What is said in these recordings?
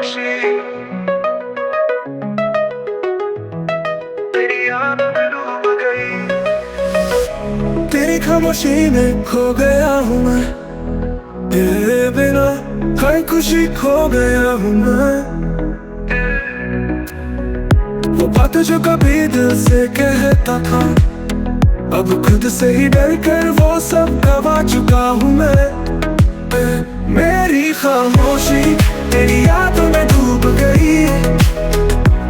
खामोशी तेरी यादों में डूब गई। तेरी खामोशी में खो गया हूँ मैं, तेरे बिना हर खुशी खो गया हूँ मैं। वो बात जो कभी दिल से कहता था, अब खुद से ही डर कर वो सब गवा चुका हूँ मैं। मेरी खामोशी तेरी यादों में डूब गई,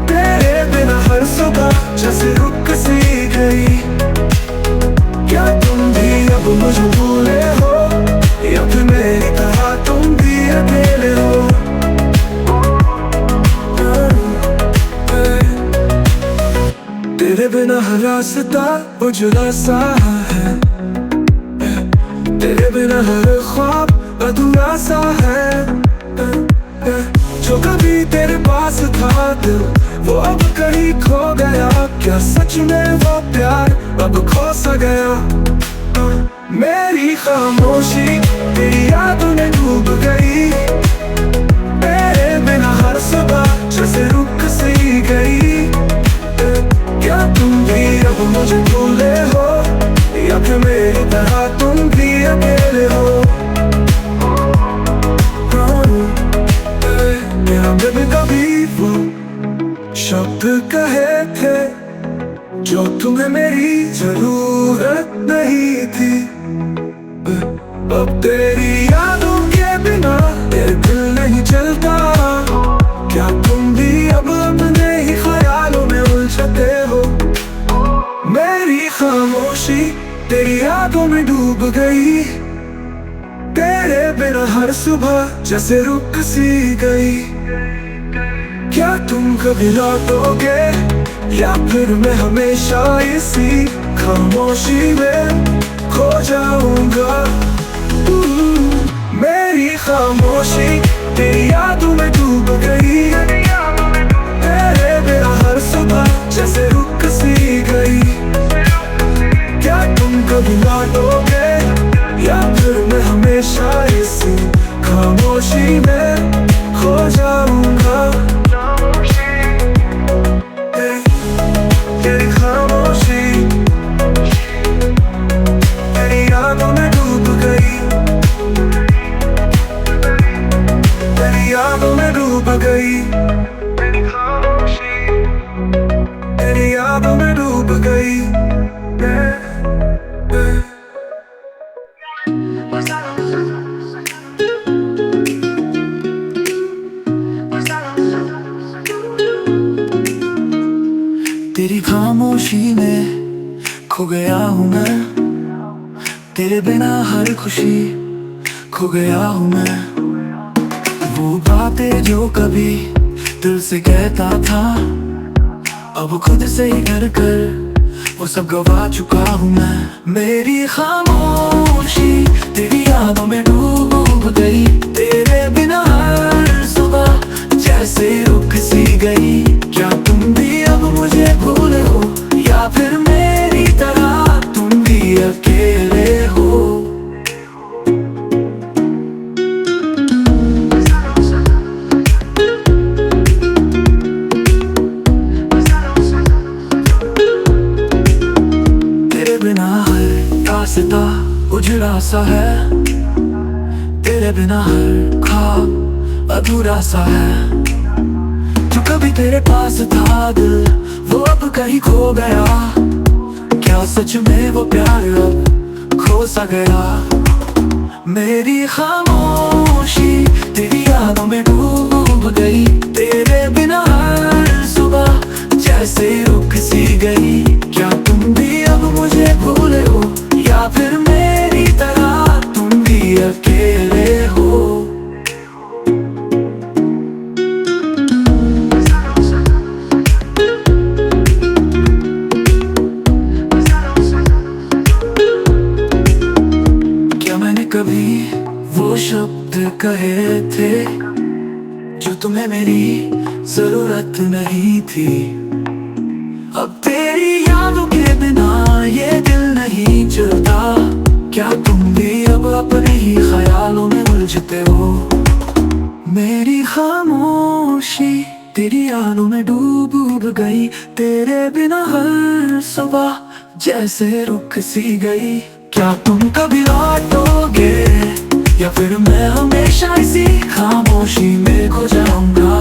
तेरे बिना हर सुबह जैसे रुक सी गई। क्या तुम भी अब मुझे भूले हो, या फिर मेरी तरह तुम भी अकेले हो? तेरे बिना हर रास्ता उजला सा है, तेरे बिना हर ख्वाब अधूरा सा है। जो कभी तेरे पास था दिल, वो अब कहीं खो गया। क्या सच में वो प्यार अब खो सा गया? मेरी खामोशी तेरी यादों में डूब गई, तेरे बिना हर सुबह जैसे रुक सी गई। क्या तुम भी अब मुझे भूले हो, या फिर मेरी तरह तुम भी अकेले हो? मेरा दिल कभी वो शब्द कहे थे जो तुम्हें मेरी जरूरत नहीं थी। अब तेरी यादों के बिना मेरा दिल नहीं चलता। क्या तुम भी अब अपने ही ख्यालों में उलझते हो? मेरी खामोशी तेरी यादों में डूब गई, तेरे बिना हर सुबह जैसे रुक सी गई। क्या तुम कभी लौटोगे, या फिर मैं हमेशा इसी खामोशी में खो जाऊंगा? मेरी खामोशी तेरी यादों में डूब गई, तेरे बिना हर सुबह जैसे रुक सी गई। क्या तुम कभी लौटोगे, या फिर मैं हमेशा इसी खामोशी में खो जाऊंगा? तेरी खामोशी तेरी यादों में डूब गई, तेरी यादों में डूब गई। तेरी खामोशी तेरी यादों में डूब गई। तेरी खामोशी में खो गया हूँ मैं, तेरे बिना हर खुशी खो गया हूँ मैं। वो बातें जो कभी दिल से कहता था, अब खुद से ही डर कर वो सब गवा चुका हूँ मैं। मेरी खामोशी तेरी यादों में डूब गई, तेरे बिना हर सुबह जैसे रुक सी गई। क्या तुम भी अब मुझे भूले हो, या फिर मेरी तरह तुम भी अकेले हो? तेरे बिना हर रास्ता उजड़ा सा है, तेरे बिना हर ख्वाब अधूरा सा है। जो कभी तेरे पास था दिल, वो अब कहीं खो गया। क्या सच में वो प्यार अब खो सा गया? मेरी खामोशी तेरी यादों में डूब गई, तेरे बिना हर सुबह जैसे रुक सी गई। क्या तुम भी अब मुझे भूले हो, या फिर मेरी तरह तुम भी अकेले हो? कभी वो शब्द कहे थे जो तुम्हें मेरी जरूरत नहीं थी। अब तेरी यादों के बिना ये दिल नहीं चलता। क्या तुम भी अब अपने ही ख्यालों में उलझते हो? मेरी खामोशी तेरी यादों में डूब गई। तेरे बिना हर सुबह जैसे रुक सी गई। क्या तुम कभी लौटोगे या फिर मैं हमेशा इसी खामोशी में खो जाऊंगा।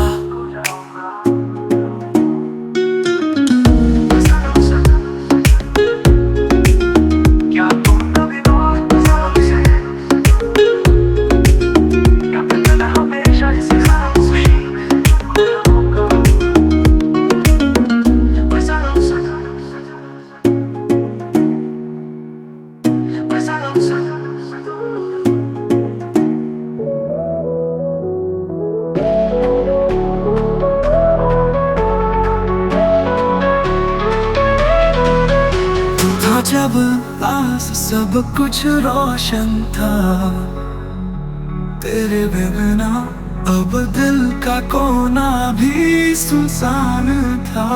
जब पास सब कुछ रोशन था, तेरे बिना अब दिल का कोना भी सुनसान था।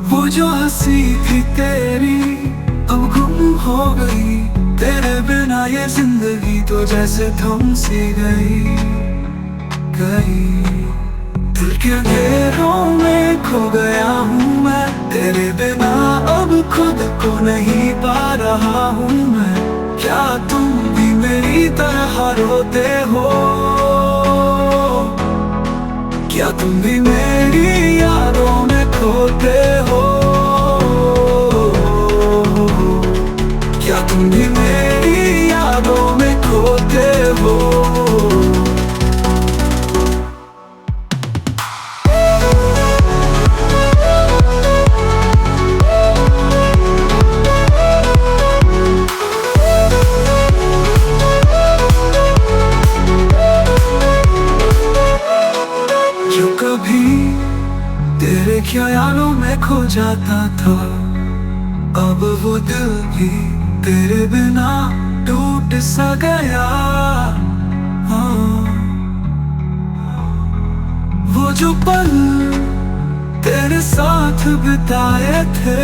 वो जो हंसी थी तेरी अब गुम हो गई। तेरे बिना ये जिंदगी तो जैसे थम सी गई। दिल के अंधेरों में खो गया हूँ मैं। तेरे बिना अब खुद को नहीं पा रहा हूँ मैं। क्या तुम भी मेरी तरह रोते हो? क्या तुम भी मेरी यादों में खोते हो? क्या तुम भी मेरी यादों में खोते हो? तेरे ख्यालों में खो जाता था, अब वो दिल भी तेरे बिना टूट सा गया। हाँ, वो जो पल तेरे साथ बिताए थे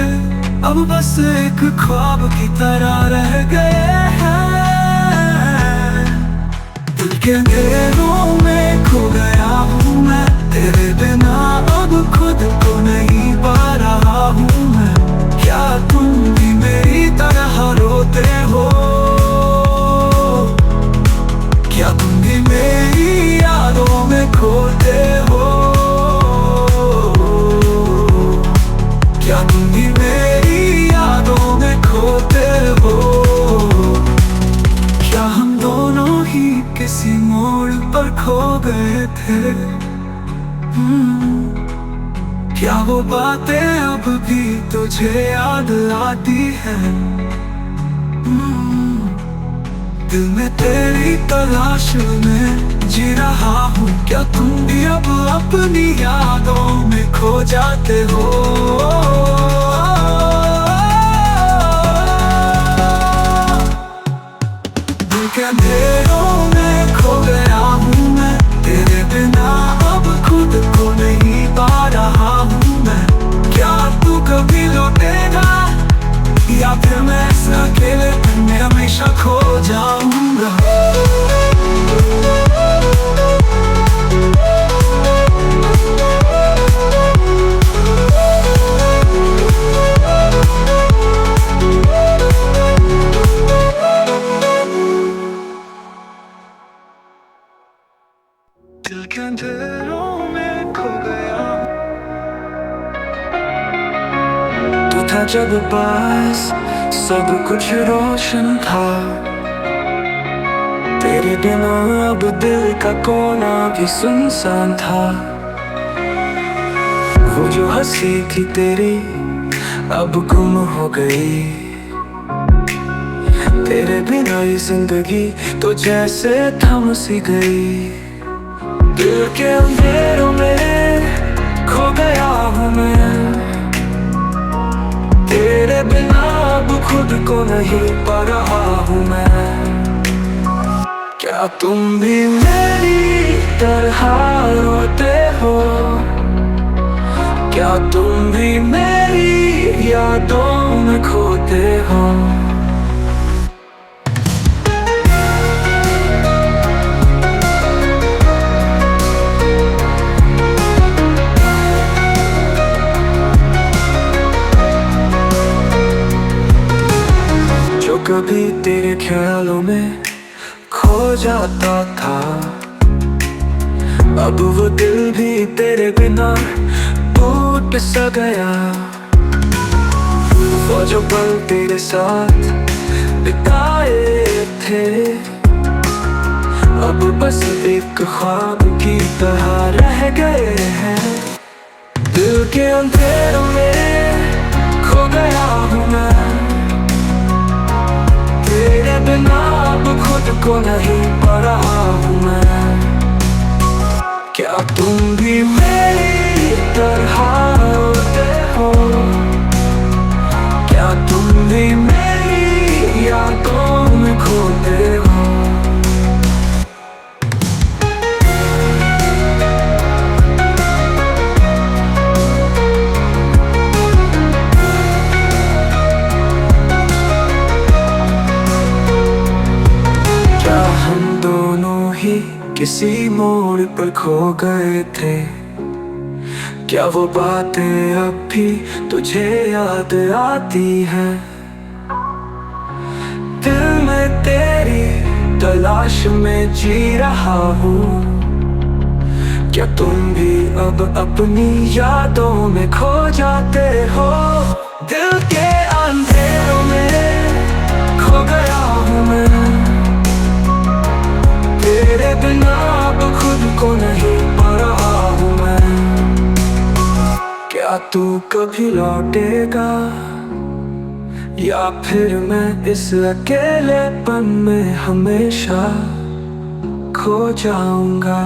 अब बस एक ख्वाब की तरह रह गए हैं। दिल के अंधेरों में खो गया हूँ मैं। तेरे बिना अब खुद को नहीं पा रहा हूँ मैं। क्या तुम भी मेरी तरह रोते हो? क्या तुम भी मेरी यादों में खोते हो? क्या तुम भी मेरी यादों में खोते हो? क्या हम दोनों ही किसी मोड़ पर खो गए थे? क्या वो बातें अब भी तुझे याद आती हैं? दिल में तेरी तलाश में जी रहा हूँ। क्या तुम भी अब अपनी यादों में खो जाते हो? दिल के अंधेरों में खो गया हूँ मैं। तेरे बिना अब खुद को नहीं पा रहा हूँ मैं। क्या तू कभी लौटेगा या फिर मैं इस अकेलेपन में हमेशा खो जाऊंगा? दिल के अंधेरों में खो गया। तू था जब पास सब कुछ रोशन था। तेरे बिना अब दिल का कोना भी सुनसान था। वो जो हंसी थी तेरी अब गुम हो गई। तेरे बिना ये जिंदगी तो जैसे थम सी गई। दिल के अंधेरों में खो गया हूँ मैं। तेरे बिना अब खुद को नहीं पा रहा हूँ मैं। क्या तुम भी मेरी तरह रोते हो? क्या तुम भी मेरी यादों में खोते हो? ख्यालों में खो जाता था। अब वो दिल भी तेरे बिना टूट सा गया। वो जो पल तेरे साथ बिताए थे अब बस एक ख्वाब की तरह रह गए हैं। दिल के अंधेरों में खो गया हूँ मैं, तेरे बिना अब खुद को नहीं पा रहा हूँ मैं। क्या तुम भी मेरी तरह होते हो? क्या तुम भी मेरी यादों में खोते हो? किसी मोड़ पर खो गए थे, क्या वो बातें अब भी तुझे याद आती हैं? दिल में तेरी तलाश में जी रहा हूँ। क्या तुम भी अब अपनी यादों में खो जाते हो? दिल के अंधेरों में खो गया हूँ मैं, तेरे बिना अब खुद को नहीं पा रहा हूँ मैं। क्या तू कभी लौटेगा या फिर मैं इस अकेलेपन में हमेशा खो जाऊंगा?